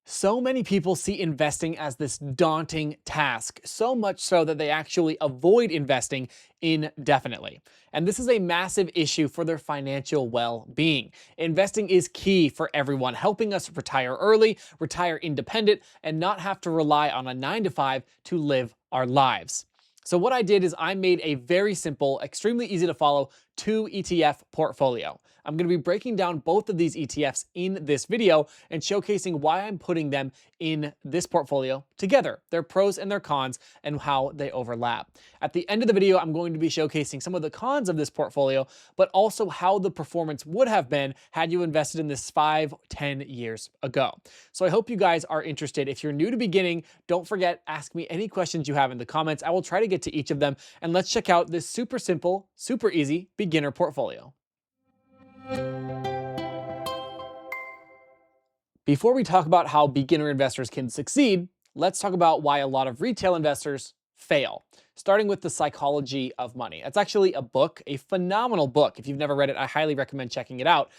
So many people see investing as this daunting task, so much so that they actually avoid investing indefinitely. And this is a massive issue for their financial well-being. Investing is key for everyone, helping us retire early, retire independent, and not have to rely on a 9 to 5 to live our lives. So what I did is I made a very simple, extremely easy to follow 2 ETF portfolio. I'm going to be breaking down both of these ETFs in this video and showcasing why I'm putting them in this portfolio together, their pros and their cons, and how they overlap. At the end of the video, I'm going to be showcasing some of the cons of this portfolio, but also how the performance would have been had you invested in this 5-10 years ago. So I hope you guys are interested. If you're new to beginning, don't forget, ask me any questions you have in the comments. I will try to get to each of them, and let's check out this super simple, super easy beginner portfolio. Before we talk about how beginner investors can succeed, let's talk about why a lot of retail investors fail. Starting with The Psychology of Money. It's actually a book, a phenomenal book. If you've never read it, I highly recommend checking it out.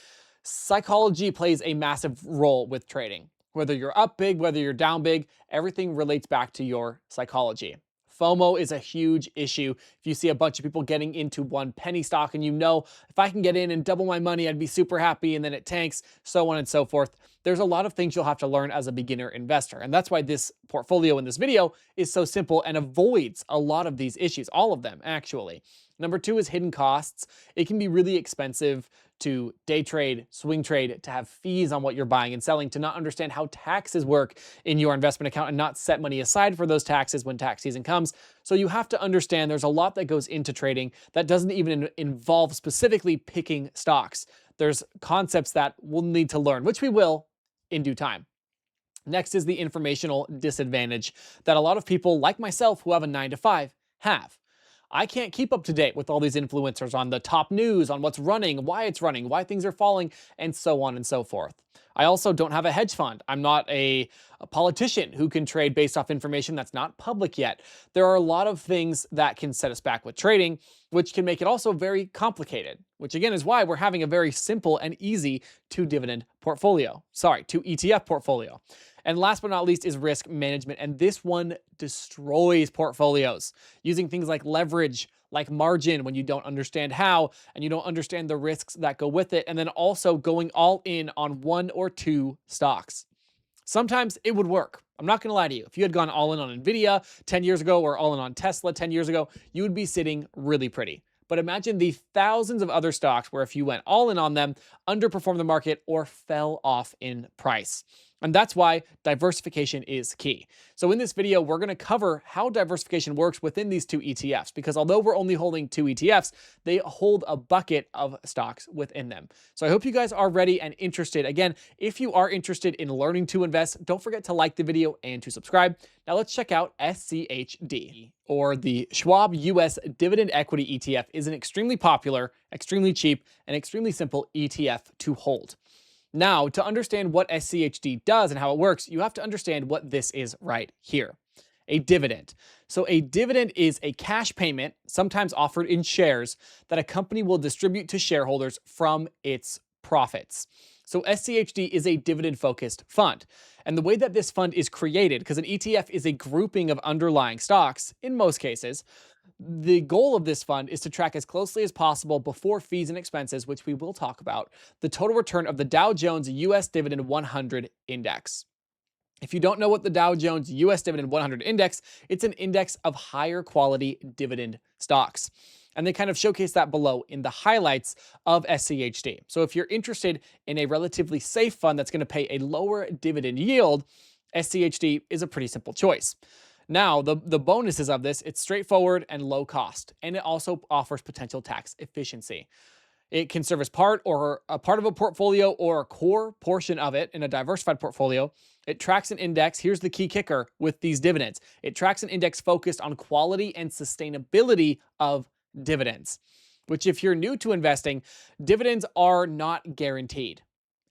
Psychology plays a massive role with trading. Whether you're up big, whether you're down big, everything relates back to your psychology. FOMO is a huge issue. If you see a bunch of people getting into one penny stock and you know, if I can get in and double my money, I'd be super happy, and then it tanks, so on and so forth. There's a lot of things you'll have to learn as a beginner investor. And that's why this portfolio in this video is so simple and avoids a lot of these issues, all of them actually. Number 2 is hidden costs. It can be really expensive to day trade, swing trade, to have fees on what you're buying and selling, to not understand how taxes work in your investment account and not set money aside for those taxes when tax season comes. So you have to understand there's a lot that goes into trading that doesn't even involve specifically picking stocks. There's concepts that we'll need to learn, which we will in due time. Next is the informational disadvantage that a lot of people like myself who have a 9 to 5 have. I can't keep up to date with all these influencers on the top news, on what's running, why things are falling, and so on and so forth. I also don't have a hedge fund. I'm not a politician who can trade based off information that's not public yet. There are a lot of things that can set us back with trading, which can make it also very complicated, which again is why we're having a very simple and easy 2 ETF portfolio. And last but not least is risk management. And this one destroys portfolios using things like leverage, like margin when you don't understand how, and you don't understand the risks that go with it. And then also going all in on 1 or 2 stocks. Sometimes it would work. I'm not going to lie to you. If you had gone all in on Nvidia 10 years ago or all in on Tesla 10 years ago, you would be sitting really pretty. But imagine the thousands of other stocks where if you went all in on them, underperformed the market, or fell off in price. And that's why diversification is key. So in this video, we're going to cover how diversification works within these 2 ETFs, because although we're only holding 2 ETFs, they hold a bucket of stocks within them. So I hope you guys are ready and interested. Again, if you are interested in learning to invest, don't forget to like the video and to subscribe. Now let's check out SCHD, or the Schwab US Dividend Equity ETF. Is an extremely popular, extremely cheap, and extremely simple ETF to hold. Now, to understand what SCHD does and how it works, you have to understand what this is right here. A dividend. So a dividend is a cash payment, sometimes offered in shares, that a company will distribute to shareholders from its profits. So SCHD is a dividend-focused fund. And the way that this fund is created, because an ETF is a grouping of underlying stocks, in most cases, the goal of this fund is to track as closely as possible before fees and expenses, which we will talk about, the total return of the Dow Jones US Dividend 100 Index. If you don't know what the Dow Jones US Dividend 100 Index, it's an index of higher quality dividend stocks. And they kind of showcase that below in the highlights of SCHD. So if you're interested in a relatively safe fund that's going to pay a lower dividend yield, SCHD is a pretty simple choice. Now, the bonuses of this, it's straightforward and low cost, and it also offers potential tax efficiency. It can serve as part of a portfolio or a core portion of it in a diversified portfolio. It tracks an index. Here's the key kicker with these dividends. It tracks an index focused on quality and sustainability of dividends, which if you're new to investing, dividends are not guaranteed,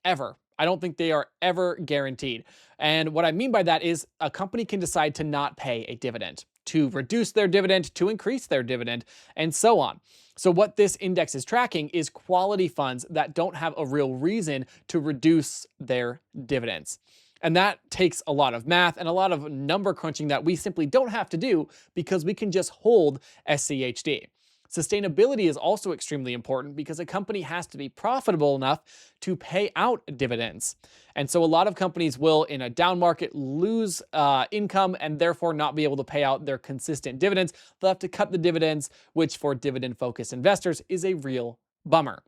ever. I don't think they are ever guaranteed. And what I mean by that is a company can decide to not pay a dividend, to reduce their dividend, to increase their dividend, and so on. So what this index is tracking is quality funds that don't have a real reason to reduce their dividends. And that takes a lot of math and a lot of number crunching that we simply don't have to do because we can just hold SCHD. Sustainability is also extremely important because a company has to be profitable enough to pay out dividends. And so a lot of companies will, in a down market, lose income and therefore not be able to pay out their consistent dividends. They'll have to cut the dividends, which for dividend-focused investors is a real bummer.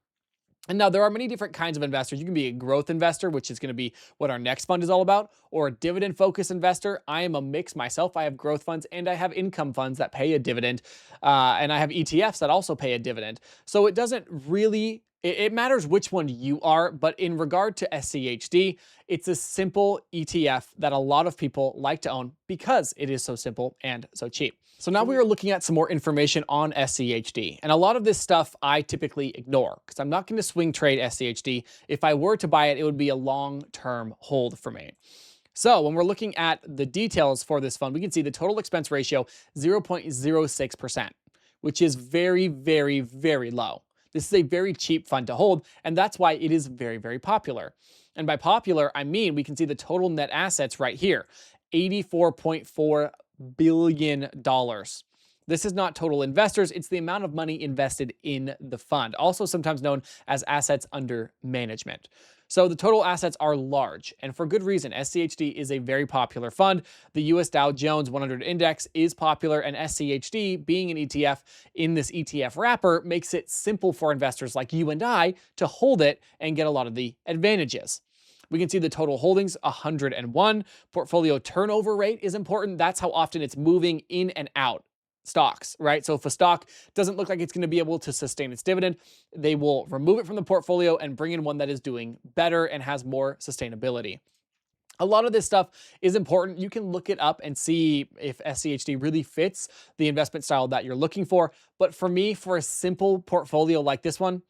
And now there are many different kinds of investors. You can be a growth investor, which is going to be what our next fund is all about, or a dividend-focused investor. I am a mix myself. I have growth funds and I have income funds that pay a dividend, and I have ETFs that also pay a dividend. So it doesn't really, it matters which one you are, but in regard to SCHD, it's a simple ETF that a lot of people like to own because it is so simple and so cheap. So now we are looking at some more information on SCHD. And a lot of this stuff I typically ignore because I'm not going to swing trade SCHD. If I were to buy it, it would be a long-term hold for me. So when we're looking at the details for this fund, we can see the total expense ratio, 0.06%, which is very, very, very low. This is a very cheap fund to hold, and that's why it is very, very popular. And by popular, I mean we can see the total net assets right here, $84.4 billion. This is not total investors, it's the amount of money invested in the fund, also sometimes known as assets under management. So the total assets are large, and for good reason. SCHD is a very popular fund. The US Dow Jones 100 Index is popular, and SCHD, being an ETF in this ETF wrapper, makes it simple for investors like you and I to hold it and get a lot of the advantages. We can see the total holdings, 101. Portfolio turnover rate is important. That's how often it's moving in and out stocks, right? So if a stock doesn't look like it's going to be able to sustain its dividend, they will remove it from the portfolio and bring in one that is doing better and has more sustainability. A lot of this stuff is important. You can look it up and see if SCHD really fits the investment style that you're looking for. But for me, for a simple portfolio like this one,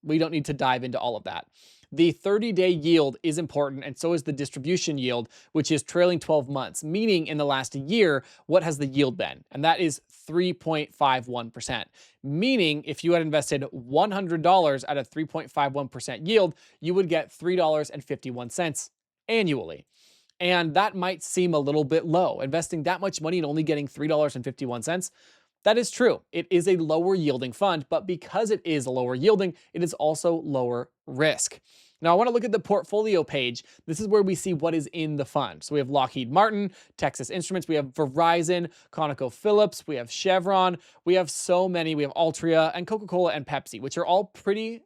we don't need to dive into all of that. The 30-day yield is important, and so is the distribution yield, which is trailing 12 months, meaning in the last year, what has the yield been? And that is 3.51%. Meaning if you had invested $100 at a 3.51% yield, you would get $3.51 annually. And that might seem a little bit low. Investing that much money and only getting $3.51, that is true. It is a lower yielding fund, but because it is lower yielding, it is also lower risk. Now, I want to look at the portfolio page. This is where we see what is in the fund. So we have Lockheed Martin, Texas Instruments, we have Verizon, ConocoPhillips, we have Chevron, we have so many, we have Altria and Coca-Cola and Pepsi, which are all pretty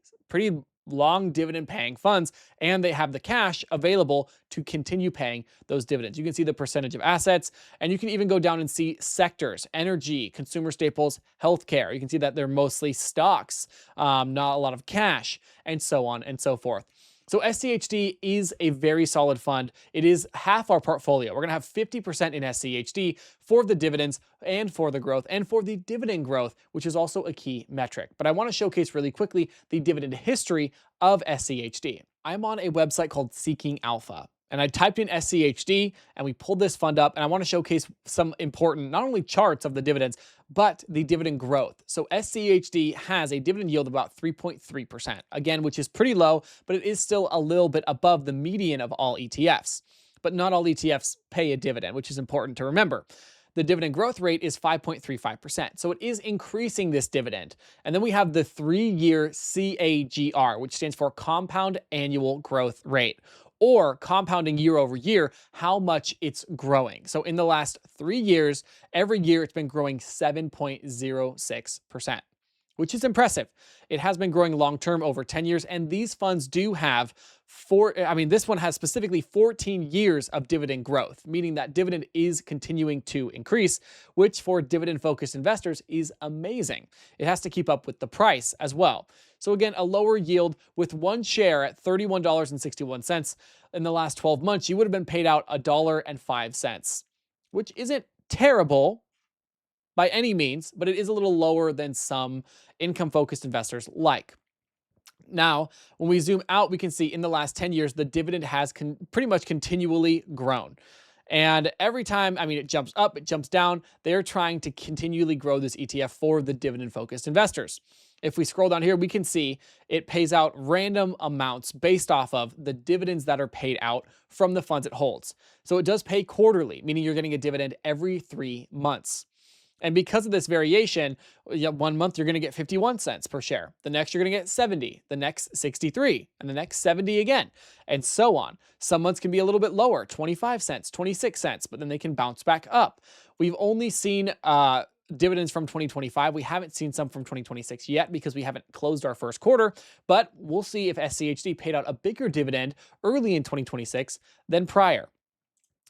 long dividend paying funds, and they have the cash available to continue paying those dividends. You can see the percentage of assets, and you can even go down and see sectors: energy, consumer staples, healthcare. You can see that they're mostly stocks, not a lot of cash, and so on and so forth. So SCHD is a very solid fund. It is half our portfolio. We're going to have 50% in SCHD for the dividends and for the growth and for the dividend growth, which is also a key metric. But I want to showcase really quickly the dividend history of SCHD. I'm on a website called Seeking Alpha, and I typed in SCHD and we pulled this fund up, and I want to showcase some important, not only charts of the dividends, but the dividend growth. So SCHD has a dividend yield of about 3.3%, again, which is pretty low, but it is still a little bit above the median of all ETFs. But not all ETFs pay a dividend, which is important to remember. The dividend growth rate is 5.35%. So it is increasing this dividend. And then we have the 3-year CAGR, which stands for compound annual growth rate, or compounding year over year, how much it's growing. So in the last 3 years, every year it's been growing 7.06%, which is impressive. It has been growing long-term over 10 years, and these funds do have this one has specifically 14 years of dividend growth, meaning that dividend is continuing to increase, which for dividend-focused investors is amazing. It has to keep up with the price as well. So again, a lower yield with one share at $31.61. In the last 12 months, you would have been paid out $1.05, which isn't terrible by any means, but it is a little lower than some income-focused investors like. Now, when we zoom out, we can see in the last 10 years, the dividend has pretty much continually grown. And every time, it jumps up, it jumps down. They're trying to continually grow this ETF for the dividend-focused investors. If we scroll down here, we can see it pays out random amounts based off of the dividends that are paid out from the funds it holds. So it does pay quarterly, meaning you're getting a dividend every 3 months. And because of this variation, 1 month you're going to get 51 cents per share. The next you're going to get 70, the next 63, and the next 70 again, and so on. Some months can be a little bit lower, 25 cents, 26 cents, but then they can bounce back up. We've only seen dividends from 2025. We haven't seen some from 2026 yet because we haven't closed our first quarter, but we'll see if SCHD paid out a bigger dividend early in 2026 than prior.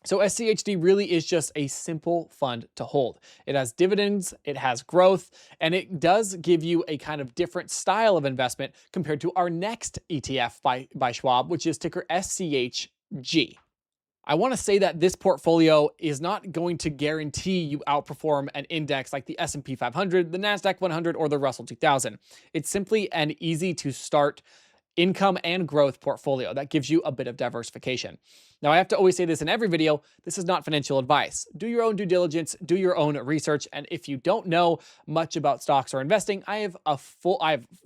So SCHD really is just a simple fund to hold. It has dividends, it has growth, and it does give you a kind of different style of investment compared to our next ETF by Schwab, which is ticker SCHG. I want to say that this portfolio is not going to guarantee you outperform an index like the S&P 500, the NASDAQ 100, or the Russell 2000. It's simply an easy to start income and growth portfolio that gives you a bit of diversification. Now, I have to always say this in every video, this is not financial advice. Do your own due diligence, do your own research, and if you don't know much about stocks or investing, I have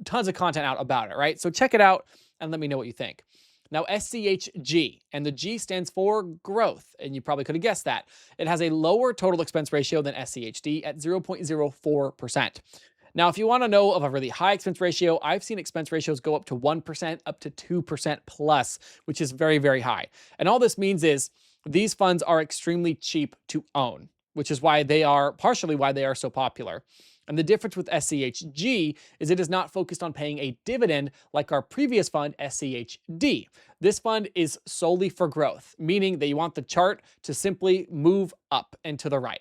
tons of content out about it, right? So check it out and let me know what you think. Now, SCHG, and the G stands for growth, and you probably could have guessed that. It has a lower total expense ratio than SCHD at 0.04%. Now, if you want to know of a really high expense ratio, I've seen expense ratios go up to 1%, up to 2% plus, which is very, very high. And all this means is these funds are extremely cheap to own, which is partially why they are so popular. And the difference with SCHG is it is not focused on paying a dividend like our previous fund, SCHD. This fund is solely for growth, meaning that you want the chart to simply move up and to the right.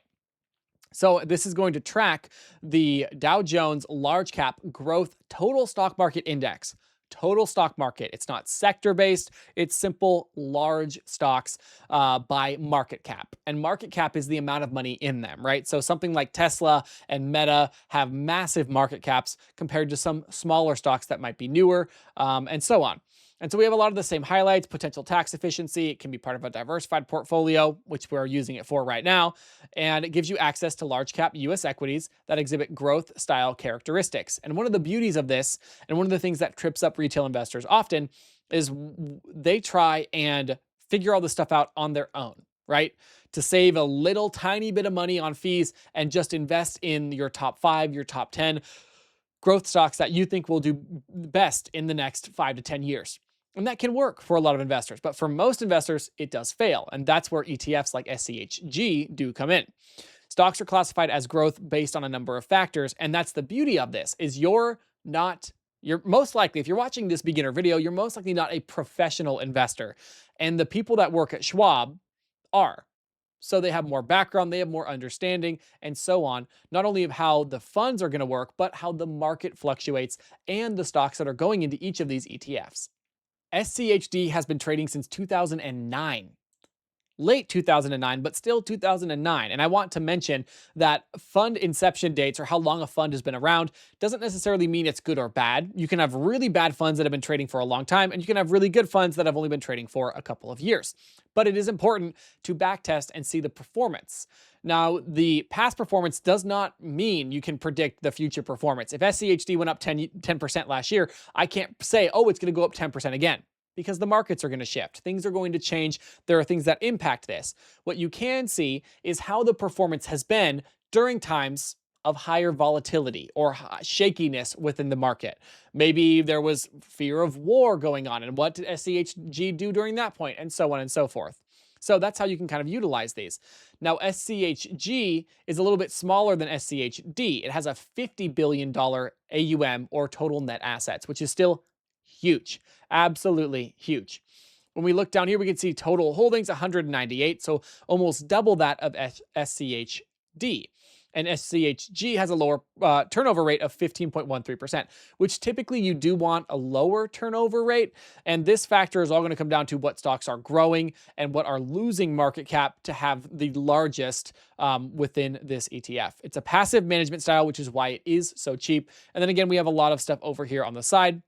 So this is going to track the Dow Jones Large-Cap Growth Total Stock Market Index. Total stock market. It's not sector-based. It's simple large stocks by market cap. And market cap is the amount of money in them, right? So something like Tesla and Meta have massive market caps compared to some smaller stocks that might be newer, and so on. And so we have a lot of the same highlights: potential tax efficiency. It can be part of a diversified portfolio, which we're using it for right now. And it gives you access to large cap US equities that exhibit growth style characteristics. And one of the beauties of this, and one of the things that trips up retail investors often, is they try and figure all this stuff out on their own, right? To save a little tiny bit of money on fees and just invest in your top 5, your top 10 growth stocks that you think will do best in the next 5 to 10 years. And that can work for a lot of investors, but for most investors, it does fail. And that's where ETFs like SCHG do come in. Stocks are classified as growth based on a number of factors. And that's the beauty of this, is you're most likely, if you're watching this beginner video, you're most likely not a professional investor. And the people that work at Schwab are. So they have more background, they have more understanding, and so on, not only of how the funds are going to work, but how the market fluctuates and the stocks that are going into each of these ETFs. SCHD has been trading since 2009. Late 2009, but still 2009. And I want to mention that fund inception dates, or how long a fund has been around, doesn't necessarily mean it's good or bad. You can have really bad funds that have been trading for a long time, and you can have really good funds that have only been trading for a couple of years. But it is important to backtest and see the performance. Now, the past performance does not mean you can predict the future performance. If SCHD went up 10% last year, I can't say, oh, it's going to go up 10% again, because the markets are going to shift. Things are going to change. There are things that impact this. What you can see is how the performance has been during times of higher volatility or shakiness within the market. Maybe there was fear of war going on, and what did SCHG do during that point, and so on and so forth. So that's how you can kind of utilize these. Now, SCHG is a little bit smaller than SCHD. It has a $50 billion AUM, or total net assets, which is still huge, absolutely huge. When we look down here, we can see total holdings 198, so almost double that of SCHD. And SCHG has a lower turnover rate of 15.13%, which typically you do want a lower turnover rate. And this factor is all going to come down to what stocks are growing and what are losing market cap to have the largest within this ETF. It's a passive management style, which is why it is so cheap. And then again, we have a lot of stuff over here on the side.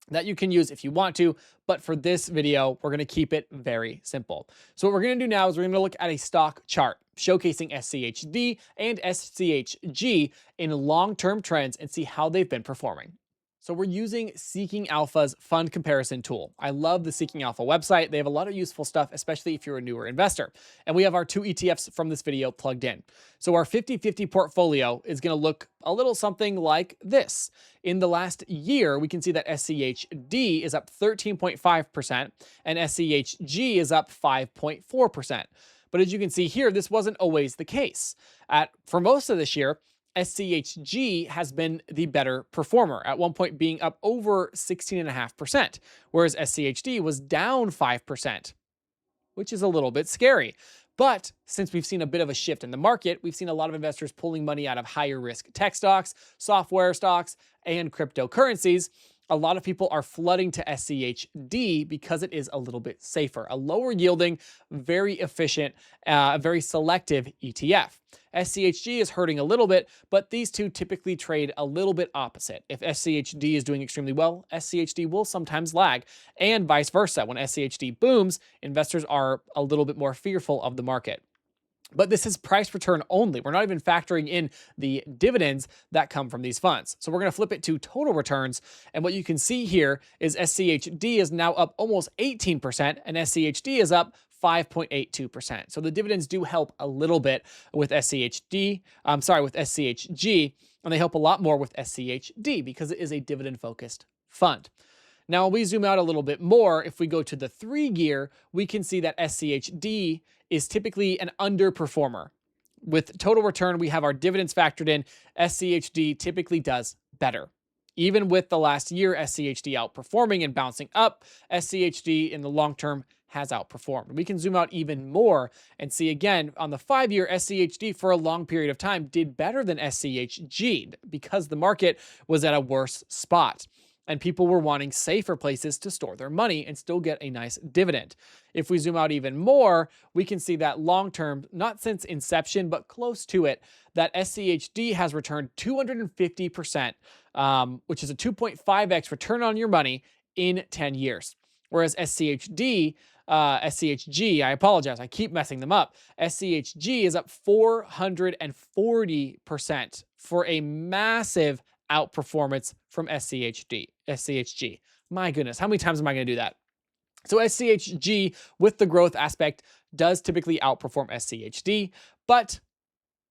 that you can use if you want to, but for this video, we're gonna keep it very simple. So what we're gonna do now is we're gonna look at a stock chart showcasing SCHD and SCHG in long-term trends and see how they've been performing. So we're using Seeking Alpha's fund comparison tool. I love the Seeking Alpha website. They have a lot of useful stuff, especially if you're a newer investor. And we have our 2 ETFs from this video plugged in. So our 50-50 portfolio is going to look a little something like this. In the last year, we can see that SCHD is up 13.5% and SCHG is up 5.4%. But as you can see here, this wasn't always the case. For most of this year, SCHG has been the better performer, at one point being up over 16.5%, whereas SCHD was down 5%, which is a little bit scary. But since we've seen a bit of a shift in the market, we've seen a lot of investors pulling money out of higher risk tech stocks, software stocks, and cryptocurrencies. A lot of people are flooding to SCHD because it is a little bit safer, a lower yielding, very efficient, very selective ETF. SCHG is hurting a little bit, but these two typically trade a little bit opposite. If SCHD is doing extremely well, SCHD will sometimes lag, and vice versa. When SCHD booms, investors are a little bit more fearful of the market. But this is price return only. We're not even factoring in the dividends that come from these funds. So we're going to flip it to total returns. And what you can see here is SCHD is now up almost 18% and SCHD is up 5.82%. So the dividends do help a little bit with with SCHG, and they help a lot more with SCHD because it is a dividend-focused fund. Now, when we zoom out a little bit more, if we go to the 3-year, we can see that SCHD is typically an underperformer. With total return, we have our dividends factored in. SCHD typically does better. Even with the last year, SCHD outperforming and bouncing up, SCHD in the long term has outperformed. We can zoom out even more and see again on the 5-year, SCHD for a long period of time did better than SCHG because the market was at a worse spot and people were wanting safer places to store their money and still get a nice dividend. If we zoom out even more, we can see that long-term, not since inception, but close to it, that SCHD has returned 250%, which is a 2.5x return on your money in 10 years. Whereas SCHG, I apologize, I keep messing them up. SCHG is up 440% for a massive outperformance from SCHG. My goodness, how many times am I going to do that? So SCHG with the growth aspect does typically outperform SCHD, but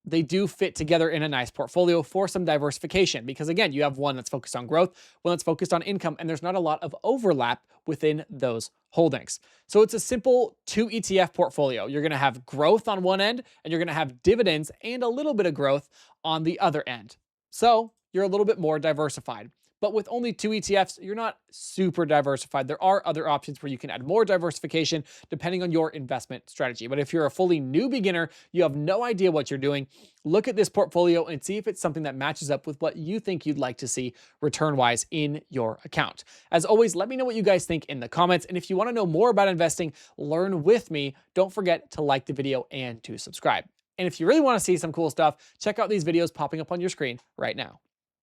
they do fit together in a nice portfolio for some diversification because again, you have one that's focused on growth, one that's focused on income, and there's not a lot of overlap within those holdings. So it's a simple 2 ETF portfolio. You're going to have growth on one end and you're going to have dividends and a little bit of growth on the other end. So you're a little bit more diversified. But with only 2 ETFs, you're not super diversified. There are other options where you can add more diversification depending on your investment strategy. But if you're a fully new beginner, you have no idea what you're doing, look at this portfolio and see if it's something that matches up with what you think you'd like to see return-wise in your account. As always, let me know what you guys think in the comments. And if you want to know more about investing, learn with me, don't forget to like the video and to subscribe. And if you really want to see some cool stuff, check out these videos popping up on your screen right now.